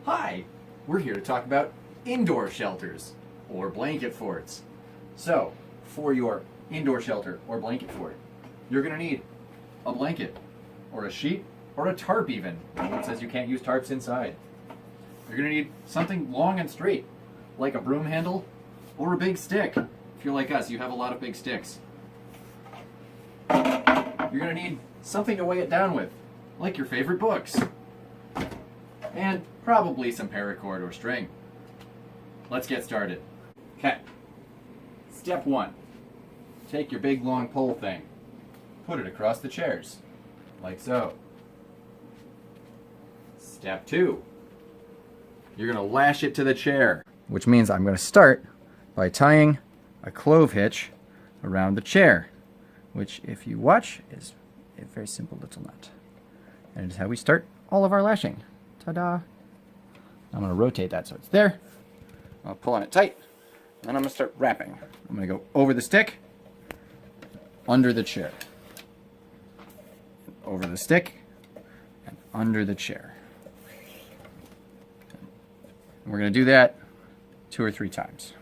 Hi! We're here to talk about indoor shelters or blanket forts. So, for your indoor shelter or blanket fort, you're going to need a blanket or a sheet or a tarp even. It says you can't use tarps inside. You're going to need something long and straight, like a broom handle or a big stick. If you're like us, you have a lot of big sticks. You're going to need something to weigh it down with, like your favorite books. And probably some paracord or string. Let's get started. Okay. Step 1. Take your big long pole thing. Put it across the chairs, like so. Step 2. You're going to lash it to the chair, which means I'm going to start by tying a clove hitch around the chair, which, if you watch, is a very simple little nut. And it is how we start all of our lashing. Ta-da! I'm going to rotate that so it's there. I'll pull on it tight, and then I'm going to start wrapping. I'm going to go over the stick, under the chair, over the stick, and under the chair. And we're going to do that 2 or 3 times.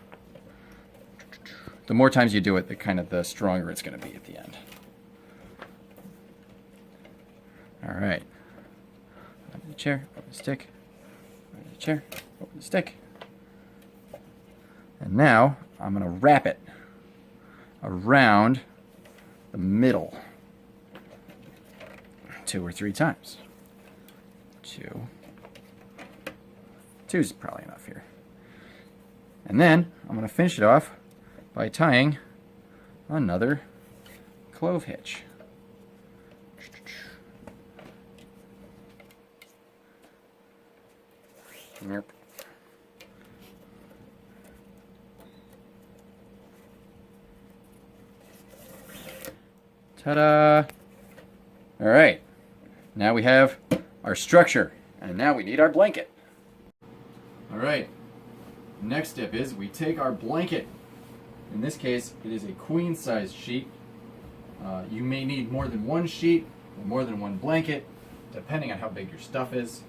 The more times you do it, the stronger it's going to be at the end. All right. Over the chair, over the stick, over the chair, over the stick. And now I'm going to wrap it around the middle 2 or 3 times. 2. 2's probably enough here. And then I'm going to finish it off by tying another clove hitch. Yep. Ta-da! All right, now we have our structure, and now we need our blanket. All right, next step is we take our blanket. In this case, it is a queen-size sheet. You may need more than one sheet or more than one blanket, depending on how big your stuff is.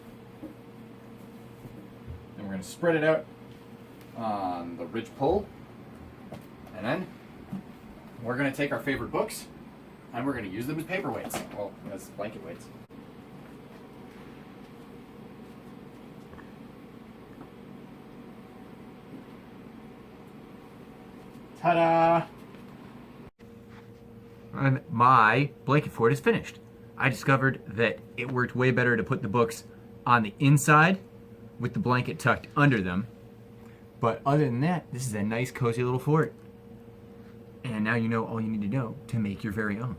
And we're going to spread it out on the ridge pole. And then we're going to take our favorite books and we're going to use them as paperweights. Well, as blanket weights. Ta-da! And my blanket fort is finished. I discovered that it worked way better to put the books on the inside with the blanket tucked under them. But other than that, this is a nice, cozy little fort. And now you know all you need to know to make your very own.